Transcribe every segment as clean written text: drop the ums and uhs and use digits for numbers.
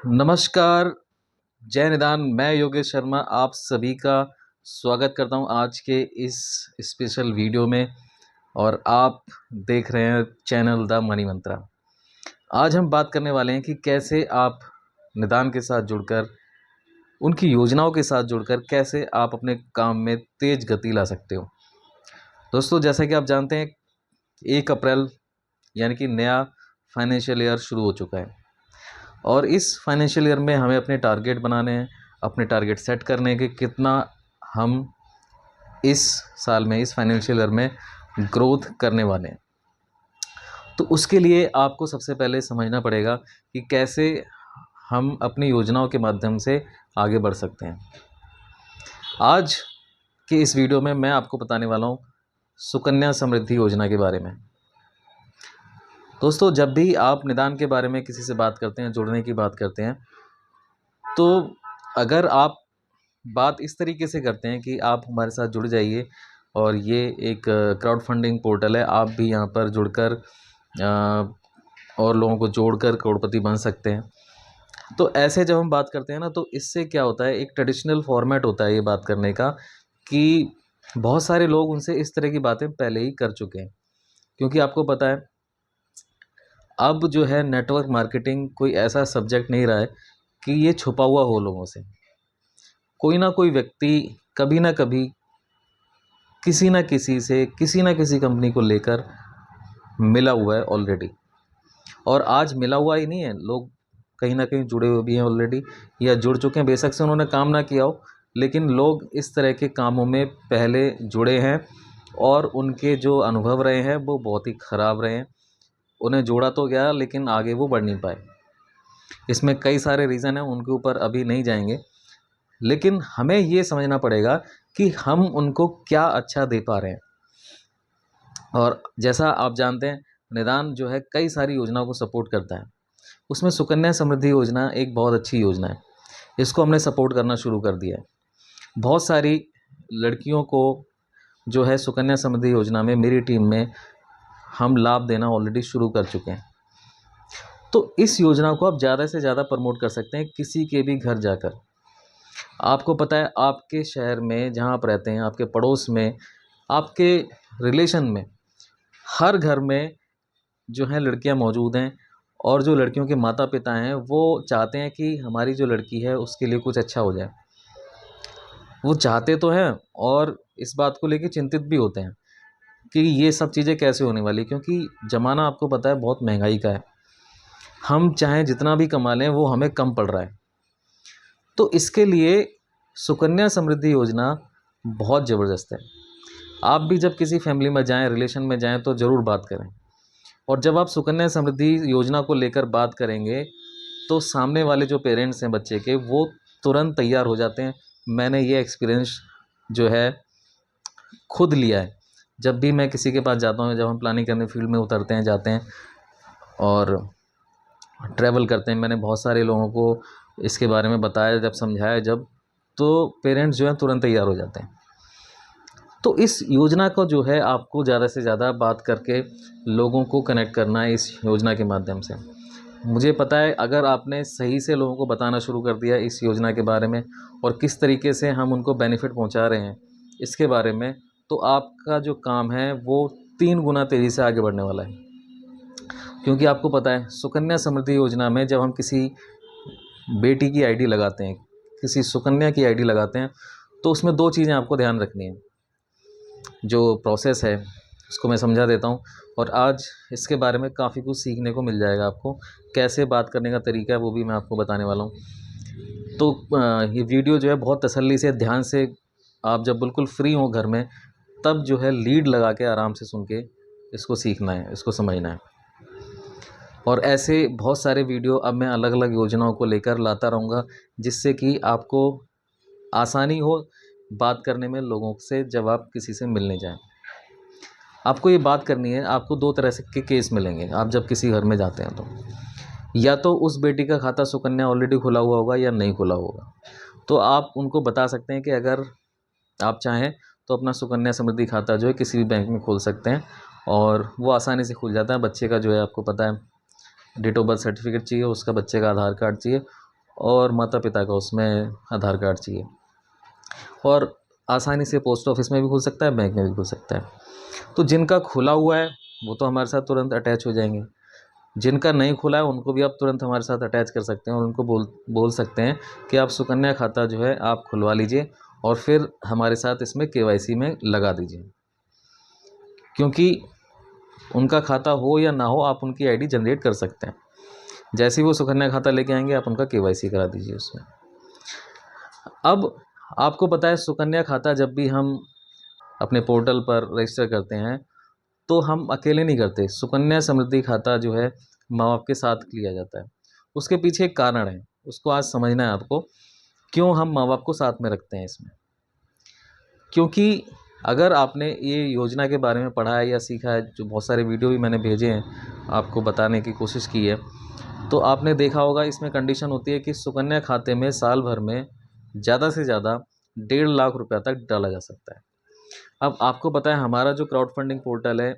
नमस्कार, जय निदान। मैं योगेश शर्मा आप सभी का स्वागत करता हूं आज के इस स्पेशल वीडियो में और आप देख रहे हैं चैनल द मनी मंत्रा। आज हम बात करने वाले हैं कि कैसे आप निदान के साथ जुड़कर, उनकी योजनाओं के साथ जुड़कर कैसे आप अपने काम में तेज गति ला सकते हो। दोस्तों, जैसा कि आप जानते हैं 1 अप्रैल यानी कि नया फाइनेंशियल ईयर शुरू हो चुका है और इस फाइनेंशियल ईयर में हमें अपने टारगेट बनाने हैं, अपने टारगेट सेट करने हैं कि कितना हम इस साल में, इस फाइनेंशियल ईयर में ग्रोथ करने वाले हैं। तो उसके लिए आपको सबसे पहले समझना पड़ेगा कि कैसे हम अपनी योजनाओं के माध्यम से आगे बढ़ सकते हैं। आज के इस वीडियो में मैं आपको बताने वाला हूँ सुकन्या समृद्धि योजना के बारे में। दोस्तों, जब भी आप निदान के बारे में किसी से बात करते हैं, जुड़ने की बात करते हैं, तो अगर आप बात इस तरीके से करते हैं कि आप हमारे साथ जुड़ जाइए और ये एक क्राउड फंडिंग पोर्टल है, आप भी यहाँ पर जुड़कर और लोगों को जोड़कर करोड़पति बन सकते हैं। तो ऐसे जब हम बात करते हैं ना, तो इससे क्या होता है, एक ट्रेडिशनल फॉर्मेट होता है ये बात करने का कि बहुत सारे लोग उनसे इस तरह की बातें पहले ही कर चुके हैं। क्योंकि आपको पता है, अब जो है नेटवर्क मार्केटिंग कोई ऐसा सब्जेक्ट नहीं रहा है कि ये छुपा हुआ हो लोगों से। कोई ना कोई व्यक्ति कभी ना कभी किसी ना किसी से, किसी ना किसी कंपनी को लेकर मिला हुआ है ऑलरेडी। और आज मिला हुआ ही नहीं है, लोग कहीं ना कहीं जुड़े हुए भी हैं ऑलरेडी या जुड़ चुके हैं। बेशक से उन्होंने काम ना किया हो, लेकिन लोग इस तरह के कामों में पहले जुड़े हैं और उनके जो अनुभव रहे हैं वो बहुत ही ख़राब रहे हैं। उन्हें जोड़ा तो गया लेकिन आगे वो बढ़ नहीं पाए। इसमें कई सारे रीज़न हैं, उनके ऊपर अभी नहीं जाएंगे। लेकिन हमें ये समझना पड़ेगा कि हम उनको क्या अच्छा दे पा रहे हैं। और जैसा आप जानते हैं, निदान जो है कई सारी योजनाओं को सपोर्ट करता है। उसमें सुकन्या समृद्धि योजना एक बहुत अच्छी योजना है। इसको हमने सपोर्ट करना शुरू कर दिया है। बहुत सारी लड़कियों को जो है सुकन्या समृद्धि योजना में, मेरी टीम में हम लाभ देना ऑलरेडी शुरू कर चुके हैं। तो इस योजना को आप ज़्यादा से ज़्यादा प्रमोट कर सकते हैं किसी के भी घर जाकर। आपको पता है, आपके शहर में जहाँ आप रहते हैं, आपके पड़ोस में, आपके रिलेशन में, हर घर में जो है लड़कियां मौजूद हैं और जो लड़कियों के माता पिता हैं वो चाहते हैं कि हमारी जो लड़की है उसके लिए कुछ अच्छा हो जाए। वो चाहते तो हैं और इस बात को लेकर चिंतित भी होते हैं कि ये सब चीज़ें कैसे होने वाली, क्योंकि ज़माना आपको पता है बहुत महंगाई का है। हम चाहें जितना भी कमा लें वो हमें कम पड़ रहा है। तो इसके लिए सुकन्या समृद्धि योजना बहुत ज़बरदस्त है। आप भी जब किसी फैमिली में जाएं, रिलेशन में जाएं, तो ज़रूर बात करें। और जब आप सुकन्या समृद्धि योजना को लेकर बात करेंगे तो सामने वाले जो पेरेंट्स हैं बच्चे के, वो तुरंत तैयार हो जाते हैं। मैंने ये एक्सपीरियंस जो है खुद लिया है। जब भी मैं किसी के पास जाता हूँ, जब हम प्लानिंग करने फील्ड में उतरते हैं, जाते हैं और ट्रैवल करते हैं, मैंने बहुत सारे लोगों को इसके बारे में बताया, जब समझाया, तो पेरेंट्स जो हैं तुरंत तैयार हो जाते हैं। तो इस योजना को जो है आपको ज़्यादा से ज़्यादा बात करके लोगों को कनेक्ट करना है इस योजना के माध्यम से। मुझे पता है, अगर आपने सही से लोगों को बताना शुरू कर दिया इस योजना के बारे में और किस तरीके से हम उनको बेनिफिट पहुंचा रहे हैं इसके बारे में, तो आपका जो काम है वो 3 गुना तेज़ी से आगे बढ़ने वाला है। क्योंकि आपको पता है, सुकन्या समृद्धि योजना में जब हम किसी बेटी की आईडी लगाते हैं, किसी सुकन्या की आईडी लगाते हैं, तो उसमें 2 चीज़ें आपको ध्यान रखनी है। जो प्रोसेस है उसको मैं समझा देता हूँ और आज इसके बारे में काफ़ी कुछ सीखने को मिल जाएगा आपको। कैसे बात करने का तरीका है वो भी मैं आपको बताने वाला हूँ। तो ये वीडियो जो है बहुत तसल्ली से, ध्यान से, आप जब बिल्कुल फ्री हो घर में, तब जो है लीड लगा के आराम से सुन के इसको सीखना है, इसको समझना है। और ऐसे बहुत सारे वीडियो अब मैं अलग अलग योजनाओं को लेकर लाता रहूँगा, जिससे कि आपको आसानी हो बात करने में लोगों से, जब आप किसी से मिलने जाएं। आपको ये बात करनी है, आपको 2 तरह से के केस मिलेंगे आप जब किसी घर में जाते हैं। तो या तो उस बेटी का खाता सुकन्या ऑलरेडी खुला हुआ होगा या नहीं खुला होगा। तो आप उनको बता सकते हैं कि अगर आप चाहें तो अपना सुकन्या समृद्धि खाता जो है किसी भी बैंक में खोल सकते हैं और वो आसानी से खुल जाता है। बच्चे का जो है, आपको पता है, डेट ऑफ बर्थ सर्टिफिकेट चाहिए, उसका बच्चे का आधार कार्ड चाहिए और माता पिता का उसमें आधार कार्ड चाहिए। और आसानी से पोस्ट ऑफिस में भी खुल सकता है, बैंक में भी खुल सकता है। तो जिनका खुला हुआ है वो तो हमारे साथ तुरंत अटैच हो जाएंगे, जिनका नहीं खुला है उनको भी आप तुरंत हमारे साथ अटैच कर सकते हैं और उनको बोल सकते हैं कि आप सुकन्या खाता जो है आप खुलवा लीजिए और फिर हमारे साथ इसमें केवाईसी में लगा दीजिए। क्योंकि उनका खाता हो या ना हो, आप उनकी आईडी जनरेट कर सकते हैं। जैसे ही वो सुकन्या खाता लेके आएंगे आप उनका केवाईसी करा दीजिए उसमें। अब आपको पता है सुकन्या खाता जब भी हम अपने पोर्टल पर रजिस्टर करते हैं तो हम अकेले नहीं करते। सुकन्या समृद्धि खाता जो है माँ बाप के साथ लिया जाता है। उसके पीछे एक कारण है, उसको आज समझना है आपको, क्यों हम माँ बाप को साथ में रखते हैं इसमें। क्योंकि अगर आपने ये योजना के बारे में पढ़ा है या सीखा है, जो बहुत सारे वीडियो भी मैंने भेजे हैं आपको बताने की कोशिश की है, तो आपने देखा होगा इसमें कंडीशन होती है कि सुकन्या खाते में साल भर में ज़्यादा से ज़्यादा 1.5 लाख रुपया तक डाला जा सकता है। अब आपको पता है हमारा जो क्राउड फंडिंग पोर्टल है,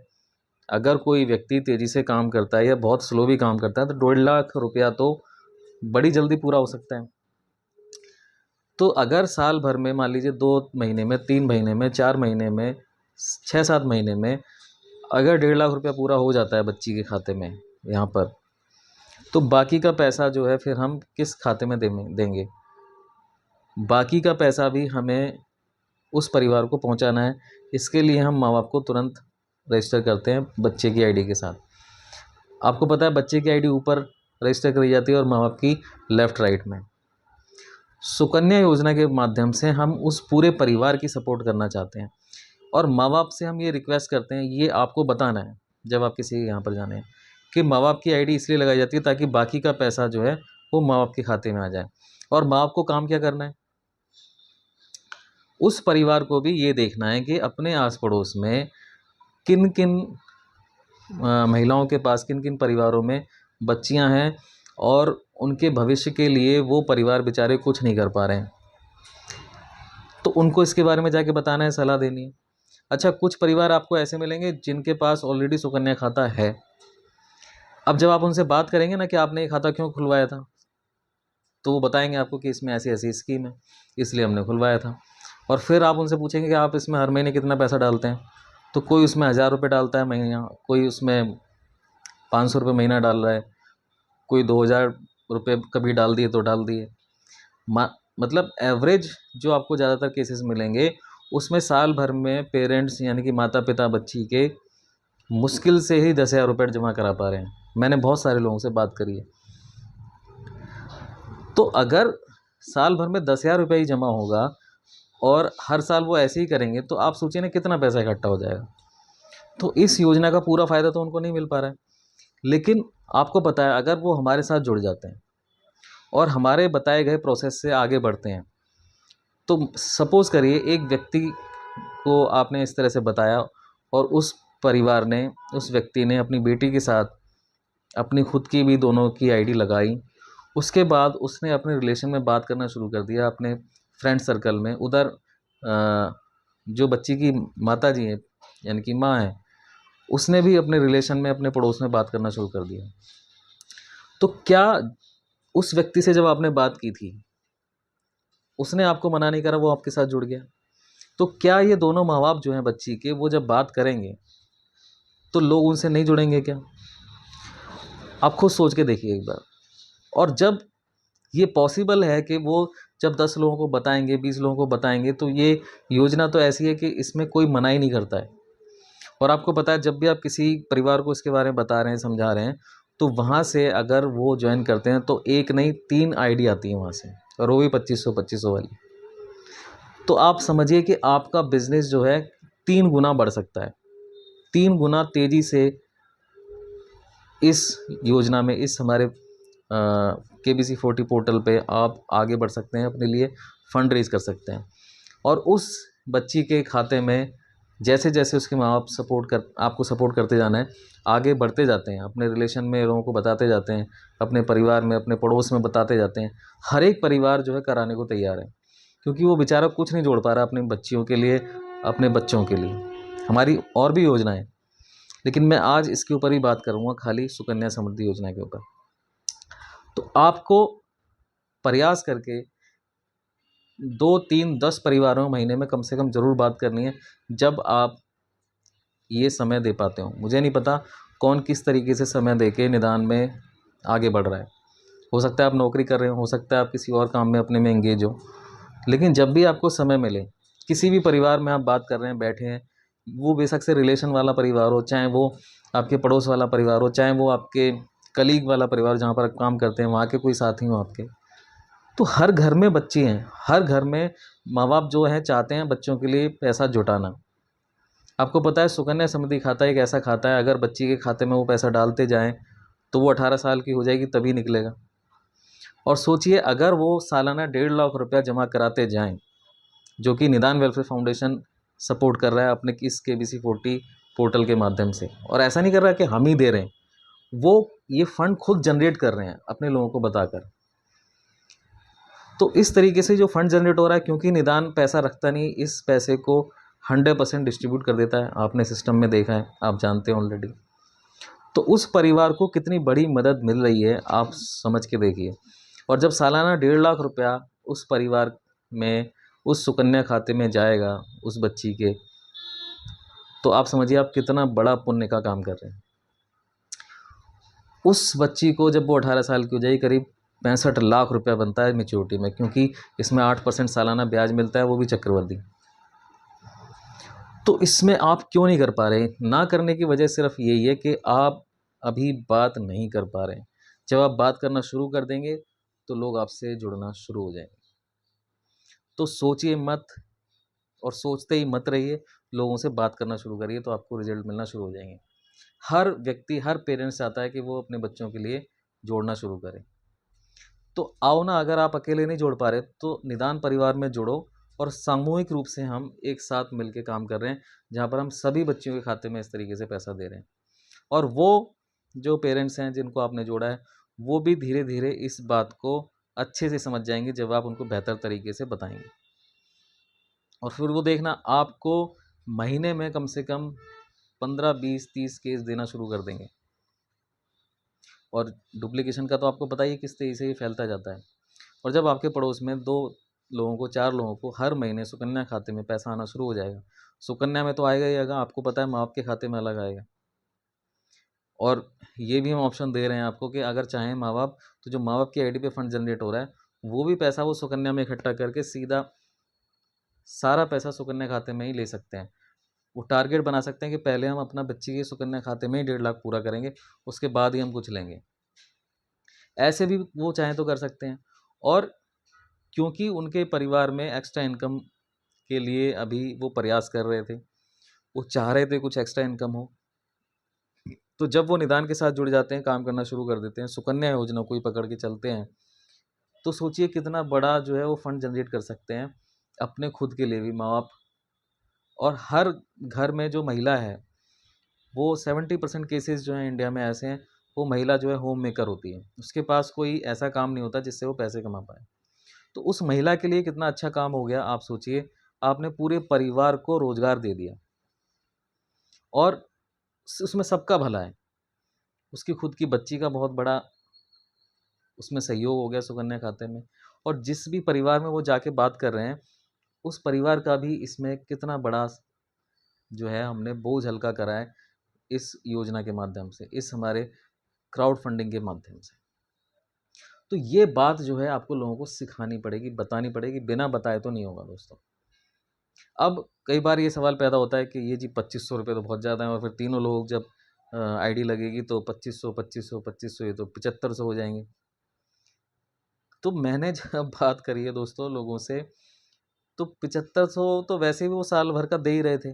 अगर कोई व्यक्ति तेज़ी से काम करता है या बहुत स्लो भी काम करता है तो 1.5 लाख रुपया तो बड़ी जल्दी पूरा हो सकता है। तो अगर साल भर में मान लीजिए 2 महीने में, 3 महीने में, 4 महीने में, 6-7 महीने में अगर 1.5 लाख रुपया पूरा हो जाता है बच्ची के खाते में यहाँ पर, तो बाकी का पैसा जो है फिर हम किस खाते में देंगे? बाकी का पैसा भी हमें उस परिवार को पहुँचाना है। इसके लिए हम माँ बाप को तुरंत रजिस्टर करते हैं बच्चे की आईडी के साथ। आपको पता है बच्चे की आईडी ऊपर रजिस्टर करी जाती है और माँ बाप की लेफ़्ट राइट में। सुकन्या योजना के माध्यम से हम उस पूरे परिवार की सपोर्ट करना चाहते हैं और माँ बाप से हम ये रिक्वेस्ट करते हैं, ये आपको बताना है जब आप किसी यहाँ पर जाने, कि माँ बाप की आईडी इसलिए लगाई जाती है ताकि बाकी का पैसा जो है वो माँ बाप के खाते में आ जाए। और माँ बाप को काम क्या करना है? उस परिवार को भी ये देखना है कि अपने आस पड़ोस में किन किन महिलाओं के पास, किन किन परिवारों में बच्चियां हैं और उनके भविष्य के लिए वो परिवार बेचारे कुछ नहीं कर पा रहे हैं, तो उनको इसके बारे में जाके बताना है, सलाह देनी है। अच्छा, कुछ परिवार आपको ऐसे मिलेंगे जिनके पास ऑलरेडी सुकन्या खाता है। अब जब आप उनसे बात करेंगे ना कि आपने ये खाता क्यों खुलवाया था, तो वो बताएंगे आपको कि इसमें ऐसी ऐसी स्कीम है इसलिए हमने खुलवाया था। और फिर आप उनसे पूछेंगे कि आप इसमें हर महीने कितना पैसा डालते हैं, तो कोई उसमें 1000 रुपये डालता है महीना, कोई उसमें 500 रुपये महीना डाल रहा है, कोई 2000 रुपये कभी डाल दिए तो डाल दिए। मतलब एवरेज जो आपको ज़्यादातर केसेस मिलेंगे उसमें साल भर में पेरेंट्स यानी कि माता पिता बच्ची के मुश्किल से ही 10,000 रुपये जमा करा पा रहे हैं। मैंने बहुत सारे लोगों से बात करी है। तो अगर साल भर में 10,000 रुपये ही जमा होगा और हर साल वो ऐसे ही करेंगे तो आप सोचिए ना कितना पैसा इकट्ठा हो जाएगा। तो इस योजना का पूरा फ़ायदा तो उनको नहीं मिल पा रहा है। लेकिन आपको पता है अगर वो हमारे साथ जुड़ जाते हैं और हमारे बताए गए प्रोसेस से आगे बढ़ते हैं, तो सपोज़ करिए एक व्यक्ति को आपने इस तरह से बताया और उस परिवार ने, उस व्यक्ति ने अपनी बेटी के साथ अपनी खुद की भी दोनों की आईडी लगाई। उसके बाद उसने अपने रिलेशन में बात करना शुरू कर दिया अपने फ्रेंड सर्कल में। उधर जो बच्ची की माता जी हैं यानी कि माँ है, उसने भी अपने रिलेशन में अपने पड़ोस में बात करना शुरू कर दिया। तो क्या उस व्यक्ति से जब आपने बात की थी उसने आपको मना नहीं करा, वो आपके साथ जुड़ गया, तो क्या ये दोनों माँ बाप जो हैं बच्ची के, वो जब बात करेंगे तो लोग उनसे नहीं जुड़ेंगे क्या? आप खुद सोच के देखिए एक बार। और जब ये पॉसिबल है कि वो जब 10 लोगों को बताएंगे, 20 लोगों को बताएंगे, तो ये योजना तो ऐसी है कि इसमें कोई मना ही नहीं करता है। और आपको पता है जब भी आप किसी परिवार को इसके बारे में बता रहे हैं, समझा रहे हैं, तो वहाँ से अगर वो ज्वाइन करते हैं तो एक नहीं 3 आईडी आती है वहाँ से, और वो भी 2500 वाली। तो आप समझिए कि आपका बिजनेस जो है 3 गुना बढ़ सकता है, 3 गुना तेज़ी से इस योजना में, इस हमारे KBC 40 पोर्टल पे आप आगे बढ़ सकते हैं, अपने लिए फ़ंड रेज़ कर सकते हैं। और उस बच्ची के खाते में जैसे जैसे उसके माँ बाप आपको सपोर्ट करते जाना है, आगे बढ़ते जाते हैं, अपने रिलेशन में लोगों को बताते जाते हैं, अपने परिवार में, अपने पड़ोस में बताते जाते हैं। हर एक परिवार जो है कराने को तैयार है, क्योंकि वो बेचारा कुछ नहीं जोड़ पा रहा अपनी बच्चियों के लिए, अपने बच्चों के लिए। हमारी और भी योजनाएं, लेकिन मैं आज इसके ऊपर ही बात करूँगा, खाली सुकन्या समृद्धि योजना के ऊपर। तो आपको प्रयास करके 2, 3, 10 परिवारों में महीने में कम से कम ज़रूर बात करनी है, जब आप ये समय दे पाते हो। मुझे नहीं पता कौन किस तरीके से समय दे के निदान में आगे बढ़ रहा है। हो सकता है आप नौकरी कर रहे हो सकता है आप किसी और काम में अपने में एंगेज हो, लेकिन जब भी आपको समय मिले, किसी भी परिवार में आप बात कर रहे हैं, बैठे हैं, वो बेशक से रिलेशन वाला परिवार हो, चाहे वो आपके पड़ोस वाला परिवार हो, चाहे वो आपके कलीग वाला परिवार जहाँ पर आप काम करते हैं वहाँ के कोई साथी हो आपके, तो हर घर में बच्चे हैं, हर घर में माँ बाप जो हैं चाहते हैं बच्चों के लिए पैसा जुटाना। आपको पता है सुकन्या समृद्धि खाता एक ऐसा खाता है, अगर बच्ची के खाते में वो पैसा डालते जाएं तो वो 18 साल की हो जाएगी तभी निकलेगा। और सोचिए अगर वो सालाना 1.5 लाख रुपया जमा कराते जाएं, जो कि निदान वेलफेयर फाउंडेशन सपोर्ट कर रहा है अपने इस KBC40 पोर्टल के माध्यम से, और ऐसा नहीं कर रहा कि हम ही दे रहे हैं, वो ये फंड खुद जनरेट कर रहे हैं अपने लोगों को बताकर। तो इस तरीके से जो फंड जनरेट हो रहा है, क्योंकि निदान पैसा रखता नहीं, इस पैसे को 100% डिस्ट्रीब्यूट कर देता है। आपने सिस्टम में देखा है, आप जानते हैं ऑलरेडी। तो उस परिवार को कितनी बड़ी मदद मिल रही है आप समझ के देखिए। और जब सालाना 1.5 लाख रुपया उस परिवार में उस सुकन्या खाते में जाएगा उस बच्ची के, तो आप समझिए आप कितना बड़ा पुण्य का काम कर रहे हैं। उस बच्ची को जब वो 18 साल की हो जाएगी, करीब 65 लाख रुपया बनता है मैच्योरिटी में, क्योंकि इसमें 8% सालाना ब्याज मिलता है, वो भी चक्रवर्ती। तो इसमें आप क्यों नहीं कर पा रहे? ना करने की वजह सिर्फ यही है कि आप अभी बात नहीं कर पा रहे हैं। जब आप बात करना शुरू कर देंगे तो लोग आपसे जुड़ना शुरू हो जाएंगे। तो सोचिए मत, और सोचते ही मत रहिए, लोगों से बात करना शुरू करिए तो आपको रिजल्ट मिलना शुरू हो जाएंगे। हर व्यक्ति, हर पेरेंट्स चाहता है कि वो अपने बच्चों के लिए जोड़ना शुरू करे। तो आओ ना, अगर आप अकेले नहीं जोड़ पा रहे तो निदान परिवार में जुड़ो, और सामूहिक रूप से हम एक साथ मिलकर काम कर रहे हैं, जहाँ पर हम सभी बच्चों के खाते में इस तरीके से पैसा दे रहे हैं। और वो जो पेरेंट्स हैं जिनको आपने जोड़ा है, वो भी धीरे धीरे इस बात को अच्छे से समझ जाएंगे जब आप उनको बेहतर तरीके से बताएंगे। और फिर वो देखना आपको महीने में कम से कम 15, 20, 30 केस देना शुरू कर देंगे। और डुप्लीकेशन का तो आपको पता ही है किस तेज़ी से ये फैलता जाता है। और जब आपके पड़ोस में 2 लोगों को, 4 लोगों को हर महीने सुकन्या खाते में पैसा आना शुरू हो जाएगा। सुकन्या में तो आएगा ही आएगा, आपको पता है माँ बाप के खाते में अलग आएगा। और ये भी हम ऑप्शन दे रहे हैं आपको कि अगर चाहें माँ बाप, तो जो माँ बाप की आईडी पे फंड जनरेट हो रहा है, वो भी पैसा वो सुकन्या में इकट्ठा करके सीधा सारा पैसा सुकन्या खाते में ही ले सकते हैं। वो टारगेट बना सकते हैं कि पहले हम अपना बच्ची के सुकन्या खाते में ही 1.5 लाख पूरा करेंगे, उसके बाद ही हम कुछ लेंगे। ऐसे भी वो चाहें तो कर सकते हैं। और क्योंकि उनके परिवार में एक्स्ट्रा इनकम के लिए अभी वो प्रयास कर रहे थे, वो चाह रहे थे कुछ एक्स्ट्रा इनकम हो, तो जब वो निदान के साथ जुड़ जाते हैं, काम करना शुरू कर देते हैं, सुकन्या योजना कोई पकड़ के चलते हैं, तो सोचिए कितना बड़ा जो है वो फंड जनरेट कर सकते हैं अपने खुद के लिए भी, माँ बाप। और हर घर में जो महिला है, वो 70% केसेस जो हैं इंडिया में ऐसे हैं, वो महिला जो है होम मेकर होती है, उसके पास कोई ऐसा काम नहीं होता जिससे वो पैसे कमा पाए। तो उस महिला के लिए कितना अच्छा काम हो गया, आप सोचिए। आपने पूरे परिवार को रोजगार दे दिया, और उसमें सबका भला है। उसकी खुद की बच्ची का बहुत बड़ा उसमें सहयोग हो गया सुकन्या खाते में। और जिस भी परिवार में वो जाके बात कर रहे हैं, उस परिवार का भी इसमें कितना बड़ा जो है हमने बोझ हल्का करा है इस योजना के माध्यम से, इस हमारे क्राउड फंडिंग के माध्यम से। तो ये बात जो है आपको लोगों को सिखानी पड़ेगी, बतानी पड़ेगी, बिना बताए तो नहीं होगा दोस्तों। अब कई बार ये सवाल पैदा होता है कि ये जी 2500 रुपये तो बहुत ज़्यादा है, और फिर तीनों लोग जब आईडी लगेगी तो 2500, 2500, 2500, ये तो 7500 हो जाएंगे। तो मैंने जब बात करी है दोस्तों लोगों से, तो 7500 तो वैसे भी वो साल भर का दे ही रहे थे,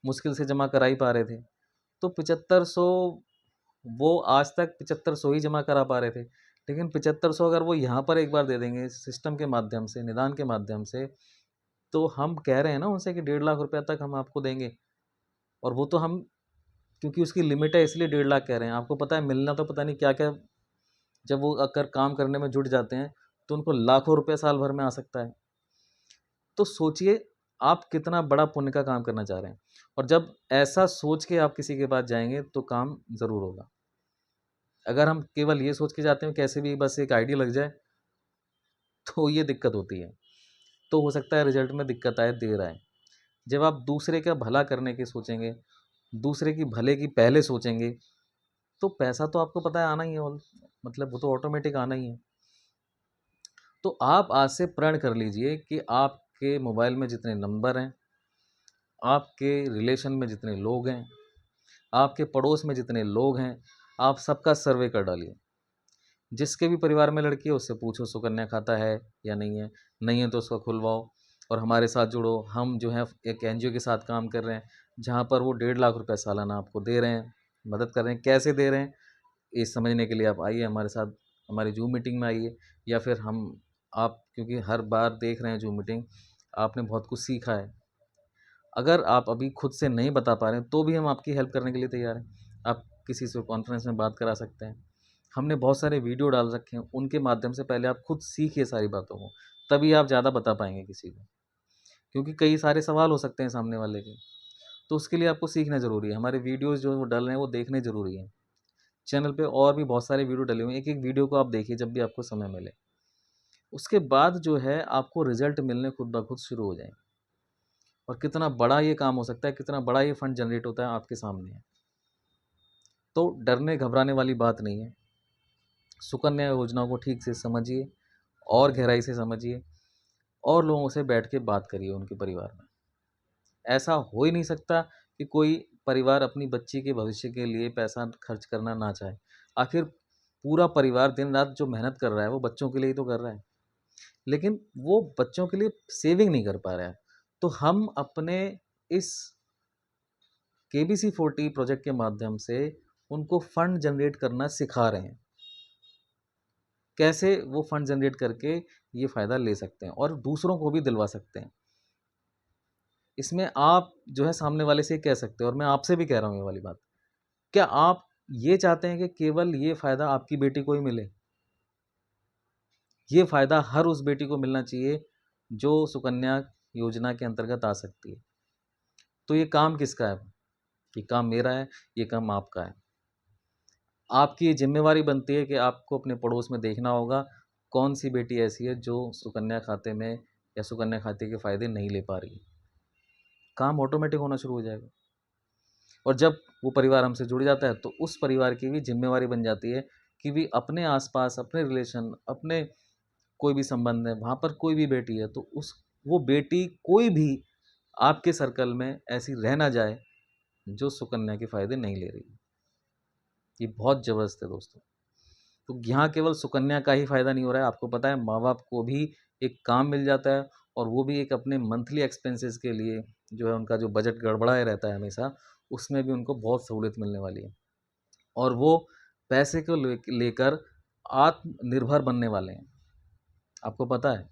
मुश्किल से जमा करा ही पा रहे थे। तो 7500 वो आज तक 7500 ही जमा करा पा रहे थे, लेकिन 7500 अगर वो यहाँ पर एक बार दे देंगे सिस्टम के माध्यम से, निदान के माध्यम से, तो हम कह रहे हैं ना उनसे कि 1.5 लाख रुपया तक हम आपको देंगे। और वो तो हम, क्योंकि उसकी लिमिट है इसलिए 1.5 लाख कह रहे हैं। आपको पता है मिलना तो पता नहीं क्या क्या, जब वो अगर काम करने में जुट जाते हैं तो उनको लाखों रुपये साल भर में आ सकता है। तो सोचिए आप कितना बड़ा पुण्य का काम करना चाह रहे हैं। और जब ऐसा सोच के आप किसी के पास जाएंगे तो काम ज़रूर होगा। अगर हम केवल ये सोच के जाते हैं कैसे भी बस एक आईडी लग जाए तो ये दिक्कत होती है। तो हो सकता है रिजल्ट में दिक्कत आए, देर आए। जब आप दूसरे का भला करने की सोचेंगे, दूसरे की भले की पहले सोचेंगे, तो पैसा तो आपको पता है आना ही है, मतलब वो तो ऑटोमेटिक आना ही है। तो आप आज से प्रण कर लीजिए कि आपके मोबाइल में जितने नंबर हैं, आपके रिलेशन में जितने लोग हैं, आपके पड़ोस में जितने लोग हैं, आप सबका सर्वे कर डालिए। जिसके भी परिवार में लड़की है उससे पूछो सुकन्या खाता है या नहीं है, नहीं है तो उसका खुलवाओ और हमारे साथ जुड़ो। हम जो है एक एनजीओ के साथ काम कर रहे हैं जहाँ पर वो 1.5 लाख रुपए सालाना आपको दे रहे हैं, मदद कर रहे हैं। कैसे दे रहे हैं ये समझने के लिए आप आइए हमारे साथ, हमारी जूम मीटिंग में आइए, या फिर हम आप क्योंकि हर बार देख रहे हैं जूम मीटिंग, आपने बहुत कुछ सीखा है। अगर आप अभी खुद से नहीं बता पा रहे हैं तो भी हम आपकी हेल्प करने के लिए तैयार हैं। आप किसी से कॉन्फ्रेंस में बात करा सकते हैं। हमने बहुत सारे वीडियो डाल रखे हैं, उनके माध्यम से पहले आप खुद सीखिए सारी बातों को, तभी आप ज़्यादा बता पाएंगे किसी को, क्योंकि कई सारे सवाल हो सकते हैं सामने वाले के। तो उसके लिए आपको सीखना ज़रूरी है। हमारे वीडियोज़ जो डल रहे हैं वो देखने ज़रूरी है। चैनल पे और भी बहुत सारे वीडियो डले हुए हैं, एक एक वीडियो को आप देखिए जब भी आपको समय मिले। उसके बाद जो है आपको रिजल्ट मिलने खुद ब खुद शुरू हो जाएंगे। और कितना बड़ा ये काम हो सकता है, कितना बड़ा ये फंड जनरेट होता है आपके सामने है। तो डरने घबराने वाली बात नहीं है। सुकन्या योजना को ठीक से समझिए और गहराई से समझिए और लोगों से बैठ के बात करिए उनके परिवार में। ऐसा हो ही नहीं सकता कि कोई परिवार अपनी बच्ची के भविष्य के लिए पैसा खर्च करना ना चाहे। आखिर पूरा परिवार दिन रात जो मेहनत कर रहा है वो बच्चों के लिए ही तो कर रहा है, लेकिन वो बच्चों के लिए सेविंग नहीं कर पा रहा है। तो हम अपने इस KBC40 प्रोजेक्ट के माध्यम से उनको फंड जनरेट करना सिखा रहे हैं। कैसे वो फंड जनरेट करके ये फ़ायदा ले सकते हैं और दूसरों को भी दिलवा सकते हैं। इसमें आप जो है सामने वाले से कह सकते हो, और मैं आपसे भी कह रहा हूँ ये वाली बात। क्या आप ये चाहते हैं कि केवल ये फ़ायदा आपकी बेटी को ही मिले? ये फ़ायदा हर उस बेटी को मिलना चाहिए जो सुकन्या योजना के अंतर्गत आ सकती है। तो ये काम किसका है? ये काम मेरा है, ये काम आपका है। आपकी ये ज़िम्मेवारी बनती है कि आपको अपने पड़ोस में देखना होगा कौन सी बेटी ऐसी है जो सुकन्या खाते में या सुकन्या खाते के फ़ायदे नहीं ले पा रही है। काम ऑटोमेटिक होना शुरू हो जाएगा। और जब वो परिवार हमसे जुड़ जाता है तो उस परिवार की भी ज़िम्मेवारी बन जाती है कि भी अपने आस-पास, अपने रिलेशन, अपने कोई भी संबंध है, वहाँ पर कोई भी बेटी है तो उस वो बेटी कोई भी आपके सर्कल में ऐसी रह ना जाए जो सुकन्या के फ़ायदे नहीं ले रही है। ये बहुत ज़बरदस्त है दोस्तों। तो यहाँ केवल सुकन्या का ही फ़ायदा नहीं हो रहा है, आपको पता है माँ-बाप को भी एक काम मिल जाता है और वो भी एक अपने मंथली एक्सपेंसेस के लिए जो है उनका जो बजट गड़बड़ाए रहता है हमेशा, उसमें भी उनको बहुत सहूलियत मिलने वाली है। और वो पैसे को लेकर आत्मनिर्भर बनने वाले हैं। आपको पता है?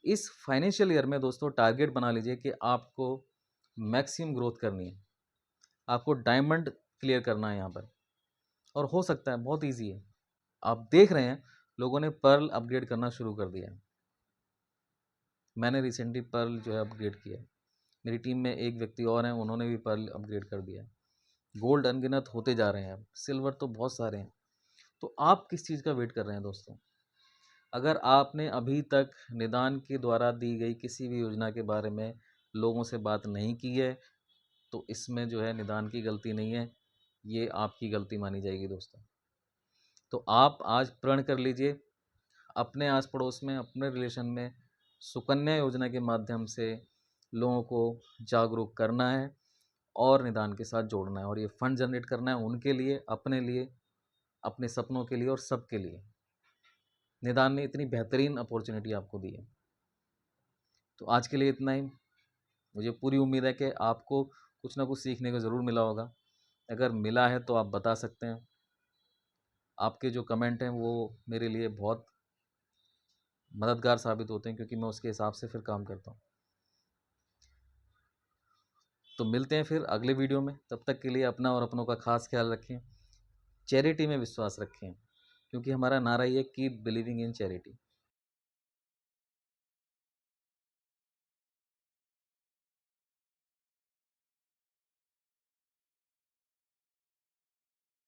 इस फाइनेंशियल ईयर में दोस्तों टारगेट बना लीजिए कि आपको मैक्सिमम ग्रोथ करनी है। आपको डायमंड क्लियर करना है यहाँ पर, और हो सकता है बहुत ईज़ी है। आप देख रहे हैं लोगों ने पर्ल अपग्रेड करना शुरू कर दिया है। मैंने रिसेंटली पर्ल जो है अपग्रेड किया है। मेरी टीम में एक व्यक्ति और हैं, उन्होंने भी पर्ल अपग्रेड कर दिया है। गोल्ड अनगिनत होते जा रहे हैं अब, सिल्वर तो बहुत सारे हैं। तो आप किस चीज़ का वेट कर रहे हैं दोस्तों? अगर आपने अभी तक निदान के द्वारा दी गई किसी भी योजना के बारे में लोगों से बात नहीं की है, तो इसमें जो है निदान की गलती नहीं है, ये आपकी गलती मानी जाएगी दोस्तों। तो आप आज प्रण कर लीजिए, अपने आस पड़ोस में, अपने रिलेशन में सुकन्या योजना के माध्यम से लोगों को जागरूक करना है और निदान के साथ जोड़ना है, और ये फंड जनरेट करना है उनके लिए, अपने सपनों के लिए और सबके लिए। निदान ने इतनी बेहतरीन अपॉर्चुनिटी आपको दी है। तो आज के लिए इतना ही। मुझे पूरी उम्मीद है कि आपको कुछ ना कुछ सीखने को ज़रूर मिला होगा। अगर मिला है तो आप बता सकते हैं। आपके जो कमेंट हैं वो मेरे लिए बहुत मददगार साबित होते हैं, क्योंकि मैं उसके हिसाब से फिर काम करता हूँ। तो मिलते हैं फिर अगले वीडियो में। तब तक के लिए अपना और अपनों का खास ख्याल रखें। चैरिटी में विश्वास रखें, क्योंकि हमारा नारा ये कीप बिलीविंग इन चैरिटी।